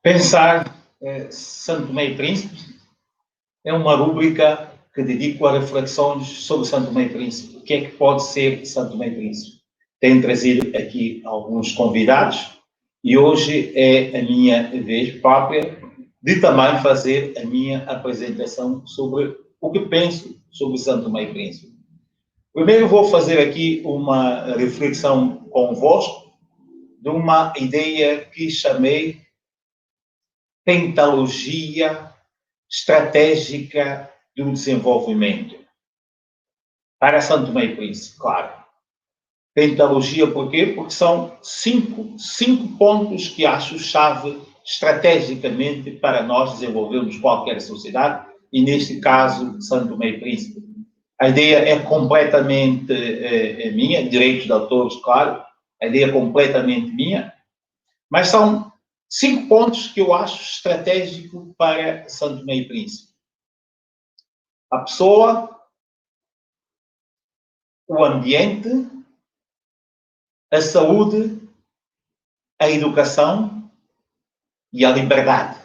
Pensar Santo Tomé e Príncipe é uma rúbrica que dedico a reflexões sobre Santo Tomé e Príncipe. O que é que pode ser Santo Tomé e Príncipe? Tenho trazido aqui alguns convidados e hoje é a minha vez própria de também fazer a minha apresentação sobre o que penso sobre Santo Tomé e Príncipe. Primeiro vou fazer aqui uma reflexão convosco de uma ideia que chamei pentalogia estratégica do desenvolvimento. Para Santo Tomé e Príncipe, claro. Pentalogia por quê? Porque são cinco pontos que acho chave estrategicamente para nós desenvolvermos qualquer sociedade, e neste caso, Santo Tomé e Príncipe. A ideia é completamente minha, direitos de autores, claro, a ideia é completamente minha, mas são 5 pontos que eu acho estratégico para Santo Tomé e Príncipe. A pessoa, o ambiente, a saúde, a educação e a liberdade.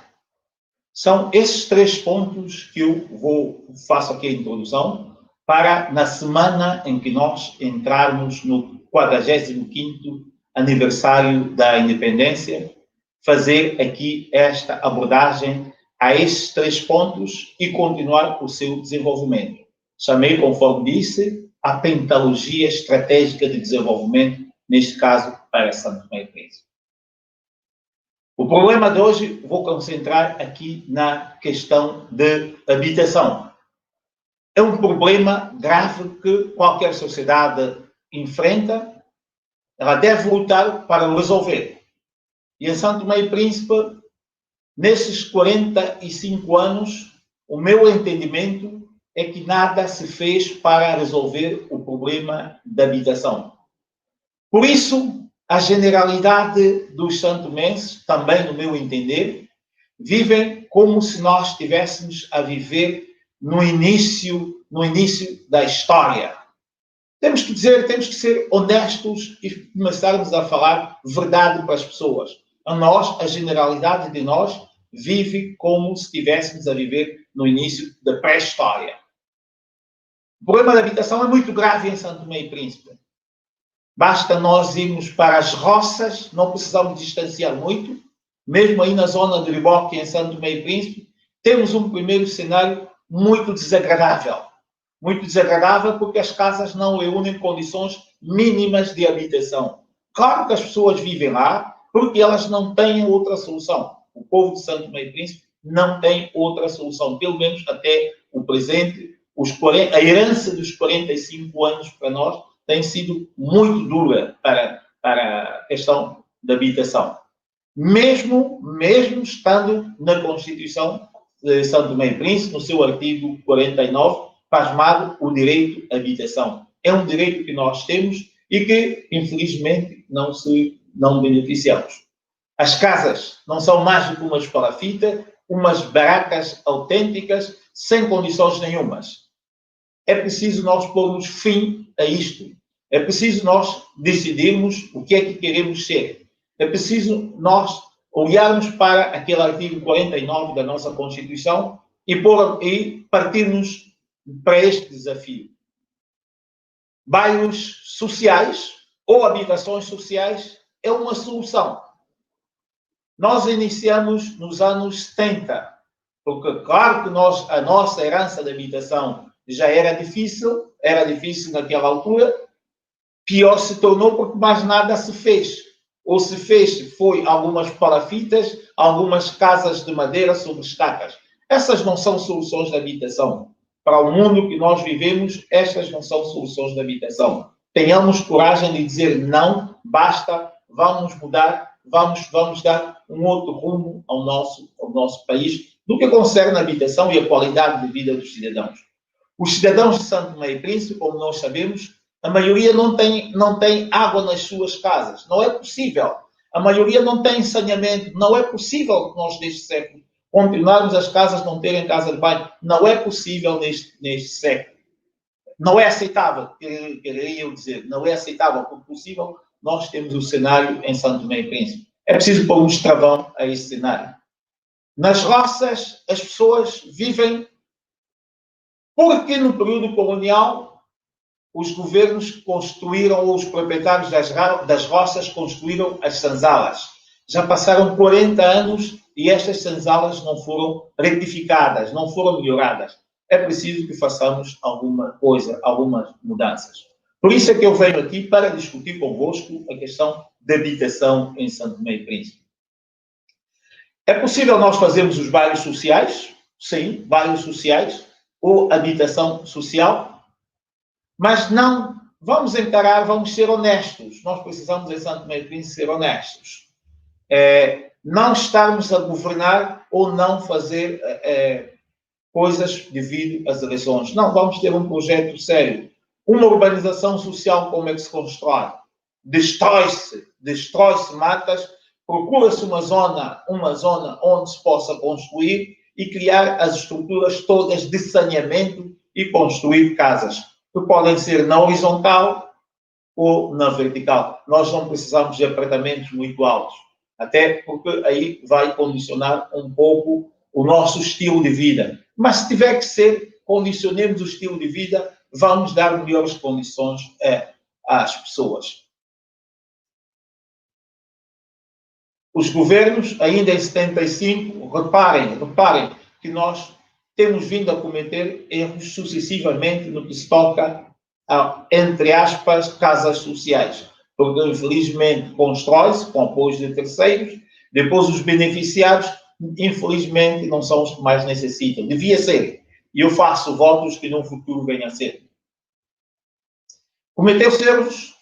São esses 3 pontos que eu faço aqui a introdução para, na semana em que nós entrarmos no 45º aniversário da independência, fazer aqui esta abordagem a esses 3 pontos e continuar o seu desenvolvimento. Chamei, conforme disse, a pentalogia estratégica de desenvolvimento, neste caso, para Santo Tomé e Príncipe. O problema de hoje, vou concentrar aqui na questão de habitação. É um problema grave que qualquer sociedade enfrenta, ela deve lutar para resolver. E em Santo Tomé e Príncipe, nesses 45 anos, o meu entendimento é que nada se fez para resolver o problema da habitação. Por isso, a generalidade dos santomenses, também no meu entender, vivem como se nós estivéssemos a viver no início da história. Temos que ser honestos e começarmos a falar verdade para as pessoas. A generalidade de nós, vive como se estivéssemos a viver no início da pré-história. O problema da habitação é muito grave em Santo Tomé e Príncipe. Basta nós irmos para as roças, não precisamos distanciar muito, mesmo aí na zona de Riboque, em Santo Tomé e Príncipe, temos um primeiro cenário muito desagradável. Muito desagradável porque as casas não reúnem condições mínimas de habitação. Claro que as pessoas vivem lá porque elas não têm outra solução. O povo de Santo Tomé e Príncipe não tem outra solução, pelo menos até o presente. A herança dos 45 anos para nós tem sido muito dura para a questão da habitação. Mesmo estando na Constituição de Santo Tomé e Príncipe, no seu artigo 49, plasmado o direito à habitação. É um direito que nós temos e que, infelizmente, não beneficiamos. As casas não são mais do que umas palafitas, umas barracas autênticas, sem condições nenhumas. É preciso nós pormos fim a isto. É preciso nós decidirmos o que é que queremos ser. É preciso nós olharmos para aquele artigo 49 da nossa Constituição e partirmos para este desafio. Bairros sociais ou habitações sociais é uma solução. Nós iniciamos nos anos 70, porque claro que a nossa herança de habitação já era difícil naquela altura, pior se tornou porque mais nada se fez. Ou se fez foi algumas palafitas, algumas casas de madeira sobre estacas. Essas não são soluções de habitação. Para o mundo que nós vivemos, estas não são soluções de habitação. Tenhamos coragem de dizer não, basta, vamos mudar, vamos dar um outro rumo ao nosso país, no que concerne a habitação e a qualidade de vida dos cidadãos. Os cidadãos de Santo Tomé e Príncipe, como nós sabemos, a maioria não tem água nas suas casas. Não é possível. A maioria não tem saneamento. Não é possível que nós, neste século, continuarmos as casas não terem casa de banho. Não é possível neste século. Não é aceitável, queria eu dizer. Não é aceitável, porque possível nós temos o cenário em Santo Tomé e Príncipe. É preciso pôr um travão a esse cenário. Nas roças, as pessoas vivem porque no período colonial os governos construíram, ou os proprietários das roças construíram as senzalas. Já passaram 40 anos e estas senzalas não foram retificadas, não foram melhoradas. É preciso que façamos alguma coisa, algumas mudanças. Por isso é que eu venho aqui para discutir convosco a questão da habitação em São Tomé e Príncipe. É possível nós fazermos os bairros sociais? Sim, bairros sociais ou habitação social, mas não vamos encarar, vamos ser honestos. Nós precisamos em São Tomé e Príncipe ser honestos. Não estarmos a governar ou não fazer coisas devido às eleições. Não, vamos ter um projeto sério. Uma urbanização social, como é que se constrói? Destrói-se matas, procura-se uma zona onde se possa construir e criar as estruturas todas de saneamento e construir casas, que podem ser na horizontal ou na vertical. Nós não precisamos de apartamentos muito altos, até porque aí vai condicionar um pouco o nosso estilo de vida. Mas se tiver que ser, condicionemos o estilo de vida, vamos dar melhores condições às pessoas. Os governos, ainda em 75, reparem que nós temos vindo a cometer erros sucessivamente no que se toca a, entre aspas, casas sociais. Porque, infelizmente, constrói-se com apoio de terceiros, depois os beneficiados, infelizmente, não são os que mais necessitam. Devia ser. E eu faço votos que no futuro venha a ser. Cometeu-se erros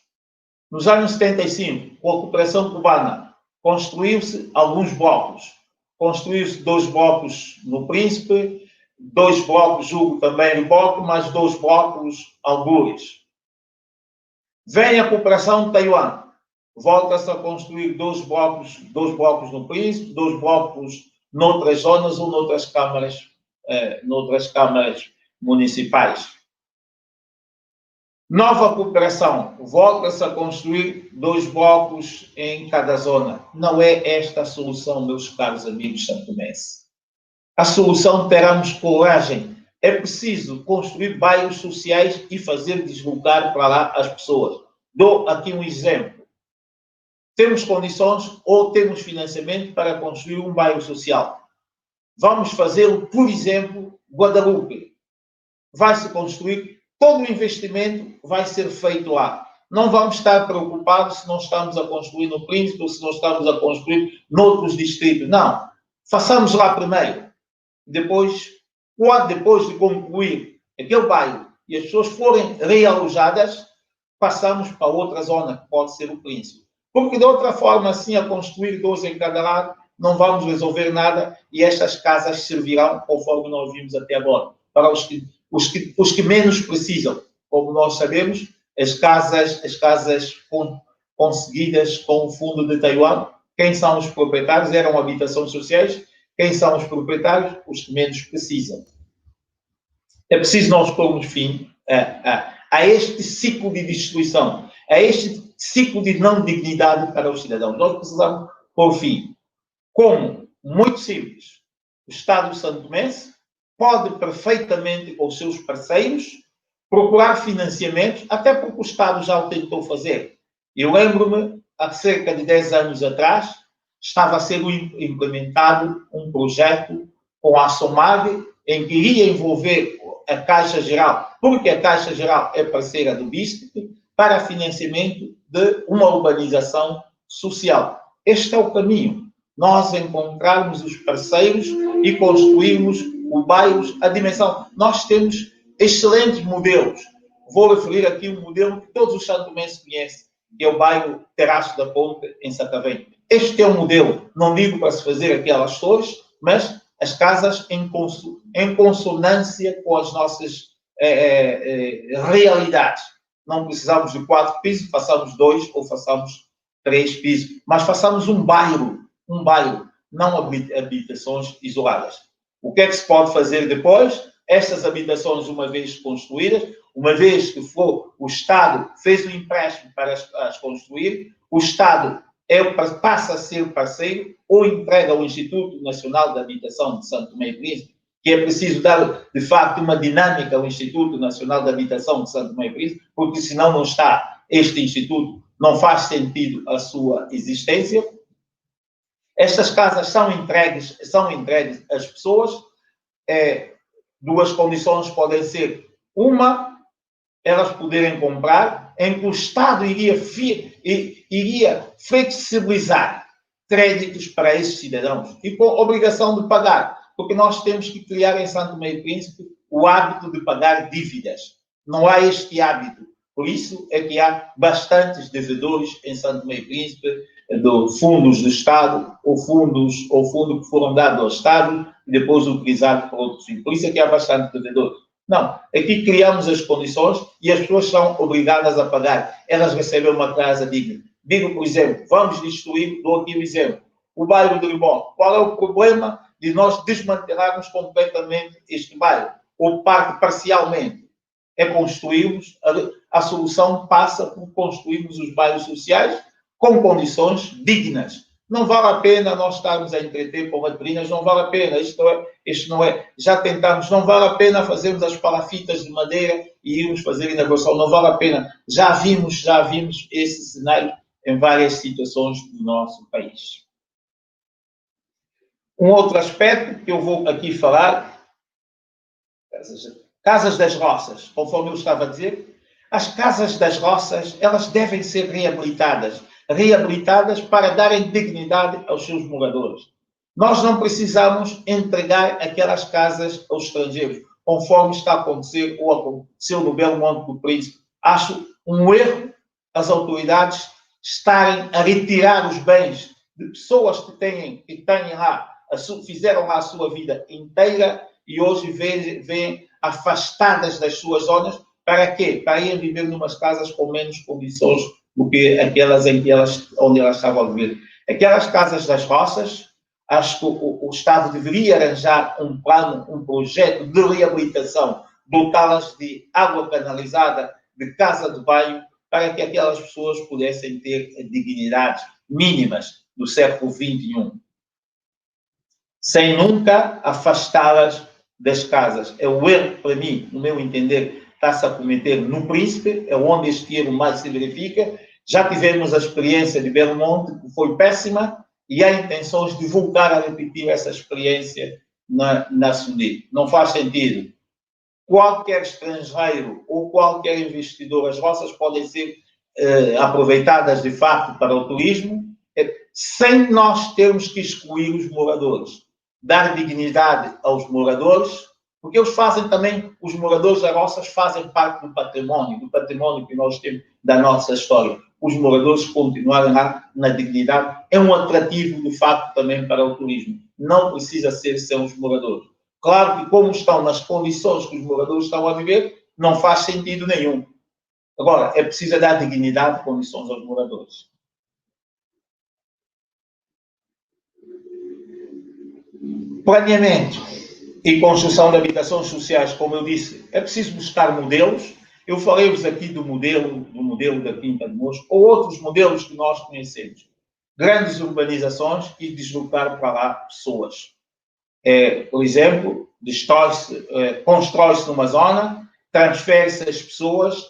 nos anos 75, com a cooperação cubana. Construiu-se alguns blocos. Construiu-se 2 blocos no Príncipe, 2 blocos, julgo também no Boque, mais 2 blocos algures. Vem a cooperação de Taiwan. Volta-se a construir 2 blocos no Príncipe, 2 blocos noutras zonas ou noutras câmaras municipais. Nova cooperação, volta-se a construir 2 blocos em cada zona. Não é esta a solução, meus caros amigos santomenses. A solução, teremos coragem. É preciso construir bairros sociais e fazer deslocar para lá as pessoas. Dou aqui um exemplo. Temos condições ou temos financiamento para construir um bairro social. Vamos fazê-lo, por exemplo, Guadalupe. Vai-se construir. Todo o investimento vai ser feito lá. Não vamos estar preocupados se não estamos a construir no Príncipe ou se não estamos a construir noutros distritos. Não. Façamos lá primeiro. Depois de concluir aquele bairro e as pessoas forem realojadas, passamos para outra zona, que pode ser o Príncipe. Porque de outra forma, assim, a construir 2 em cada lado, não vamos resolver nada e estas casas servirão, conforme nós vimos até agora, para os que menos precisam. Como nós sabemos, as casas conseguidas com o fundo de Taiwan, quem são os proprietários? Eram habitações sociais. Quem são os proprietários? Os que menos precisam. É preciso nós pormos fim a este ciclo de destruição, a este ciclo de não dignidade para os cidadãos. Nós precisamos pôr fim. Como? Muito simples. O Estado santomense pode perfeitamente, com os seus parceiros, procurar financiamentos, até porque o Estado já o tentou fazer. Eu lembro-me, há cerca de 10 anos atrás, estava a ser implementado um projeto com a SOMAG, em que iria envolver a Caixa Geral, porque a Caixa Geral é parceira do BISP, para financiamento de uma urbanização social. Este é o caminho. Nós encontrarmos os parceiros e construirmos o bairro, a dimensão. Nós temos excelentes modelos. Vou referir aqui um modelo que todos os santomenses conhecem, que é o bairro Terraço da Ponte, em Sacavém. Este é um modelo, não digo para se fazer aquelas torres, mas as casas em consonância com as nossas realidades. Não precisamos de 4 pisos, façamos 2 ou façamos 3 pisos, mas façamos um bairro, não habitações isoladas. O que é que se pode fazer depois? Estas habitações, uma vez construídas, uma vez que o Estado fez um empréstimo para as construir, o Estado passa a ser parceiro ou entrega ao Instituto Nacional de Habitação de Santo Tomé e Príncipe, que é preciso dar, de facto, uma dinâmica ao Instituto Nacional de Habitação de Santo Tomé e Príncipe, porque senão não está este Instituto, não faz sentido a sua existência. Estas casas são entregues às pessoas. Duas condições podem ser: uma, elas poderem comprar, em que o Estado iria flexibilizar créditos para esses cidadãos e com obrigação de pagar, porque nós temos que criar em Santo Tomé e Príncipe o hábito de pagar dívidas. Não há este hábito. Por isso é que há bastantes devedores em Santo Tomé e Príncipe, de fundos do Estado, ou fundo que foram dados ao Estado e depois utilizados por outros fins. Por isso é que há bastante devedores. Não, aqui criamos as condições e as pessoas são obrigadas a pagar. Elas recebem uma casa digna. Digo, por exemplo, vamos destruir, dou aqui um exemplo, o bairro do Limão. Qual é o problema de nós desmantelarmos completamente este bairro? Ou parte parcialmente? É construirmos, a solução passa por construirmos os bairros sociais com condições dignas. Não vale a pena nós estarmos a entreter com latrinas, não vale a pena, isto não é, já tentamos, não vale a pena fazermos as palafitas de madeira e irmos fazer inauguração, não vale a pena. Já vimos esse cenário em várias situações do nosso país. Um outro aspecto que eu vou aqui falar, casas das roças, conforme eu estava a dizer, as casas das roças, elas devem ser reabilitadas para darem dignidade aos seus moradores. Nós não precisamos entregar aquelas casas aos estrangeiros, conforme está a acontecer ou aconteceu no Belo Monte do Príncipe. Acho um erro as autoridades estarem a retirar os bens de pessoas que fizeram lá a sua vida inteira e hoje vêm afastadas das suas zonas. Para quê? Para irem viver numas casas com menos condições do que aquelas onde elas estavam a viver. Aquelas casas das roças, acho que o Estado deveria arranjar um plano, um projeto de reabilitação, dotá-las de água canalizada, de casa de banho, para que aquelas pessoas pudessem ter dignidades mínimas do século XXI, sem nunca afastá-las das casas. É o erro, para mim, no meu entender, está-se a cometer no Príncipe, é onde este erro mais se verifica. Já tivemos a experiência de Belo Monte, que foi péssima, e há intenções de voltar a repetir essa experiência na Sudi. Não faz sentido. Qualquer estrangeiro ou qualquer investidor, as roças podem ser aproveitadas de facto para o turismo, sem nós termos que excluir os moradores. Dar dignidade aos moradores, porque eles fazem também, os moradores das roças fazem parte do património que nós temos da nossa história. Os moradores continuarem lá na dignidade é um atrativo, de facto, também para o turismo. Não precisa ser sem os moradores. Claro que, como estão nas condições que os moradores estão a viver, não faz sentido nenhum. Agora, é preciso dar dignidade e condições aos moradores. Planeamento e construção de habitações sociais, como eu disse, é preciso buscar modelos. Eu falei-vos aqui do modelo da Quinta de Mosco, ou outros modelos que nós conhecemos. Grandes urbanizações e deslocar para lá pessoas. Por exemplo, constrói-se numa zona, transfere-se as pessoas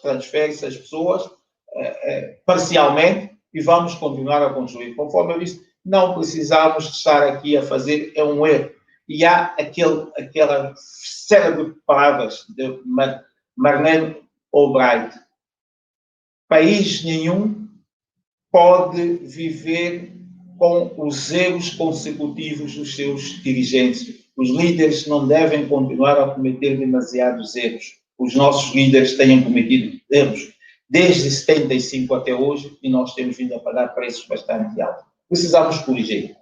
parcialmente e vamos continuar a construir. Conforme eu disse, não precisamos estar aqui a fazer, é um erro. E há aquela célebre palavras de Marlene Albright. País nenhum pode viver com os erros consecutivos dos seus dirigentes. Os líderes não devem continuar a cometer demasiados erros. Os nossos líderes têm cometido erros desde 75 até hoje e nós temos vindo a pagar preços bastante altos. Precisamos corrigir.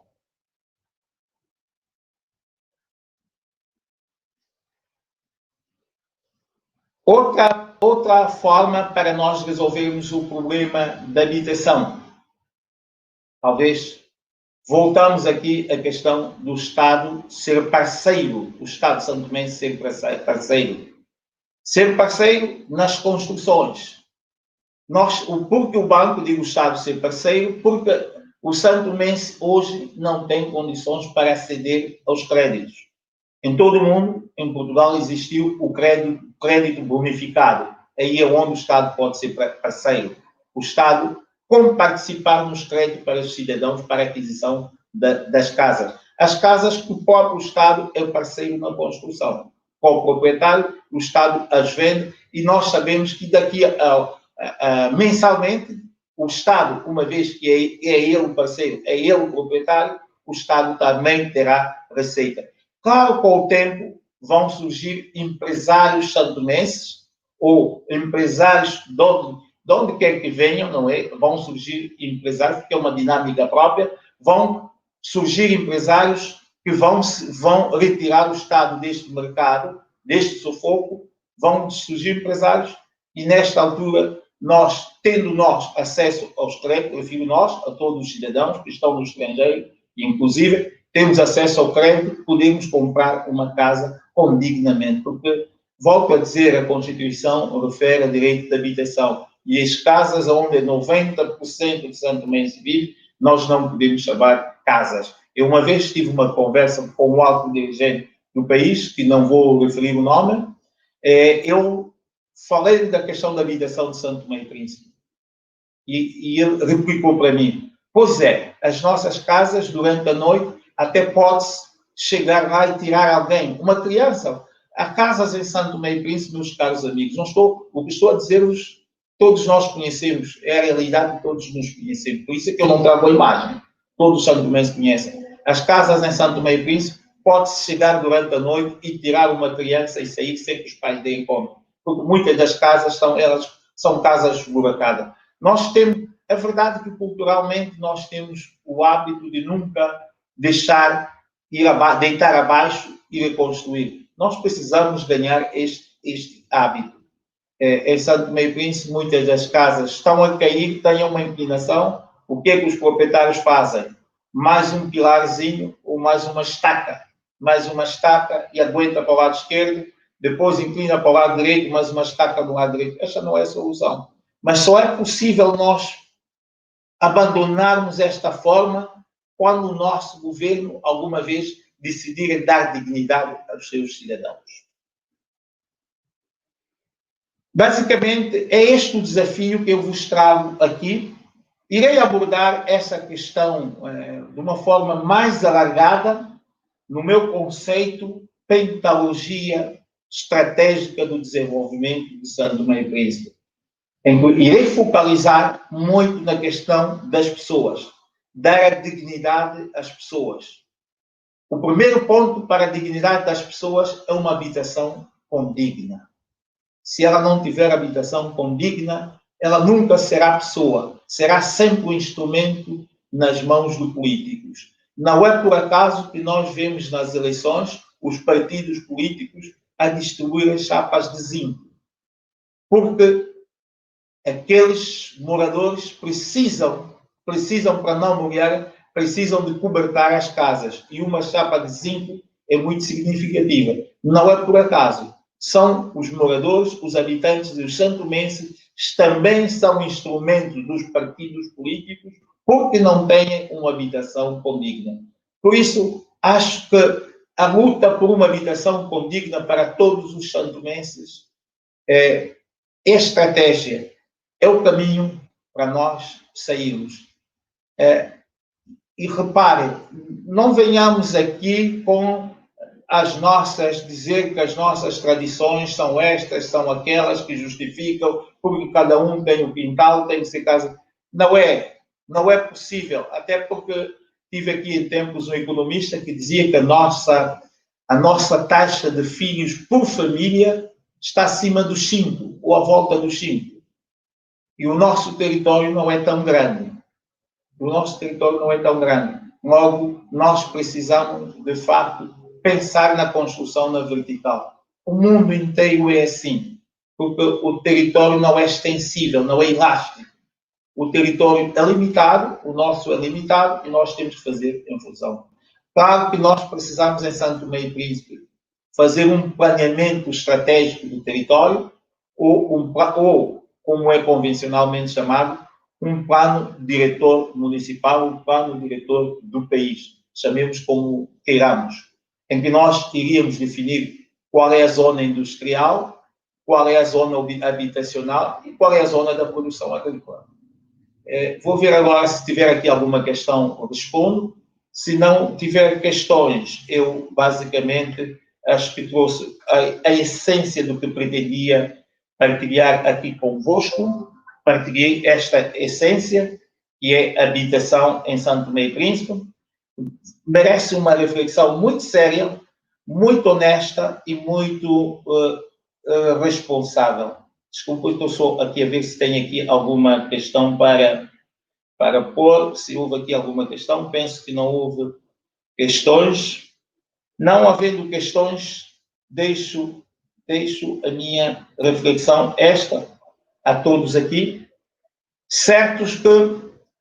Outra forma para nós resolvermos o problema da habitação. Talvez voltamos aqui à questão do Estado ser parceiro, o Estado de Santo Tomé ser parceiro. Ser parceiro nas construções. Porque o banco, digo o Estado ser parceiro, porque o santomense hoje não tem condições para aceder aos créditos. Em todo o mundo, em Portugal, existiu o crédito bonificado. Aí é onde o Estado pode ser parceiro. O Estado, como participar nos créditos para os cidadãos para a aquisição das casas. As casas que o próprio Estado é parceiro na construção. Com o proprietário, o Estado as vende e nós sabemos que daqui mensalmente, o Estado, uma vez que é ele o parceiro, é ele o proprietário, o Estado também terá receita. Claro, com o tempo, vão surgir empresários santomenses ou empresários de onde quer que venham, não é? Vão surgir empresários, porque é uma dinâmica própria, vão surgir empresários que vão retirar o Estado deste mercado, deste sufoco, vão surgir empresários e, nesta altura, tendo acesso aos créditos, refiro nós, a todos os cidadãos que estão no estrangeiro, inclusive, temos acesso ao crédito, podemos comprar uma casa dignamente, porque, volto a dizer, a Constituição refere a direito de habitação e as casas onde 90% de santomense vive, nós não podemos chamar casas. Eu uma vez tive uma conversa com um alto dirigente do país, que não vou referir o nome, eu falei da questão da habitação de Santo Tomé e Príncipe. E ele replicou para mim, pois é, as nossas casas, durante a noite, até pode-se chegar lá e tirar alguém, uma criança. Há casas em Santo Tomé e Príncipe, meus caros amigos. O que estou a dizer-vos, todos nós conhecemos, é a realidade que todos nos conhecemos. Por isso é que eu não trago a imagem. Todos os santomenses conhecem. As casas em Santo Tomé e Príncipe, pode-se chegar durante a noite e tirar uma criança e sair sem que os pais deem conta. Porque muitas das casas são casas esburacadas. É verdade que culturalmente nós temos o hábito de nunca deitar abaixo e reconstruir. Nós precisamos ganhar este hábito. Em Santo Tomé e Príncipe, muitas das casas estão a cair, têm uma inclinação. O que é que os proprietários fazem? Mais um pilarzinho ou mais uma estaca e aguenta para o lado esquerdo, depois inclina para o lado direito, mais uma estaca do lado direito. Esta não é a solução. Mas só é possível nós abandonarmos esta forma quando o nosso governo, alguma vez, decidir dar dignidade aos seus cidadãos. Basicamente, é este o desafio que eu vos trago aqui. Irei abordar essa questão de uma forma mais alargada no meu conceito Pentalogia Estratégica do Desenvolvimento de Santo Tomé e Príncipe. Irei focalizar muito na questão das pessoas, dar dignidade às pessoas. O primeiro ponto para a dignidade das pessoas é uma habitação condigna. Se ela não tiver habitação condigna, ela nunca será pessoa, será sempre um instrumento nas mãos dos políticos. Não é por acaso que nós vemos nas eleições os partidos políticos a distribuir as chapas de zinco. Porque aqueles moradores precisam para não morrer, precisam de cobertar as casas. E uma chapa de zinco é muito significativa. Não é por acaso. São os moradores, os habitantes dos santomenses, também são instrumentos dos partidos políticos, porque não têm uma habitação condigna. Por isso, acho que a luta por uma habitação condigna para todos os santomenses é estratégia, é o caminho para nós sairmos. E reparem, não venhamos aqui com dizer que as nossas tradições são estas, são aquelas que justificam, porque cada um tem o quintal, tem que ser casa. Não é possível, até porque tive aqui em tempos um economista que dizia que a nossa taxa de filhos por família está acima dos 5, ou à volta dos 5. E o nosso território não é tão grande. Logo, nós precisamos, de facto, pensar na construção na vertical. O mundo inteiro é assim, porque o território não é extensível, não é elástico. O território é limitado, o nosso é limitado, e nós temos que fazer em função. Claro que nós precisamos, em Santo Tomé e Príncipe, fazer um planeamento estratégico do território, ou como é convencionalmente chamado, um plano diretor municipal, um plano diretor do país, chamemos como queiramos, em que nós iríamos definir qual é a zona industrial, qual é a zona habitacional e qual é a zona da produção agrícola. Vou ver agora se tiver aqui alguma questão, eu respondo. Se não tiver questões, eu basicamente acho que trouxe a essência do que pretendia partilhar aqui convosco. Partilhei esta essência, que é habitação em São Tomé e Príncipe. Merece uma reflexão muito séria, muito honesta e muito responsável. Desculpa, eu estou aqui a ver se tem aqui alguma questão para pôr. Se houve aqui alguma questão, penso que não houve questões. Não havendo questões, deixo a minha reflexão, esta, a todos aqui, certos que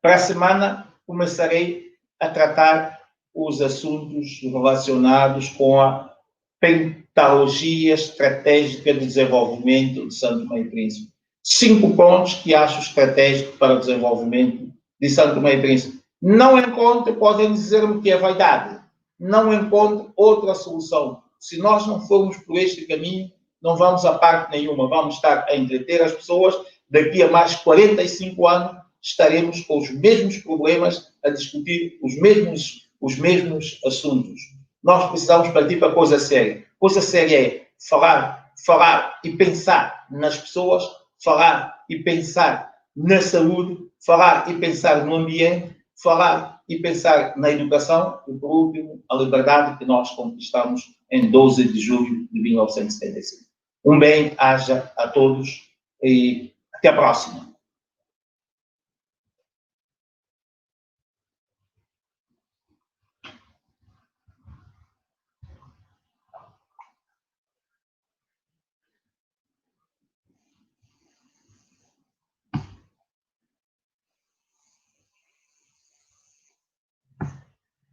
para a semana começarei a tratar os assuntos relacionados com a pentalogia estratégica de desenvolvimento de São Tomé e Príncipe. 5 pontos que acho estratégicos para o desenvolvimento de São Tomé e Príncipe. Não encontro, podem dizer-me que é vaidade, não encontro outra solução. Se nós não formos por este caminho, não vamos a parte nenhuma, vamos estar a entreter as pessoas, daqui a mais 45 anos estaremos com os mesmos problemas, a discutir os mesmos assuntos. Nós precisamos partir para a coisa séria. Coisa séria é falar e pensar nas pessoas, falar e pensar na saúde, falar e pensar no ambiente, falar e pensar na educação e, por último, a liberdade que nós conquistamos em 12 de julho de 1975. Um bem-aja a todos e até a próxima.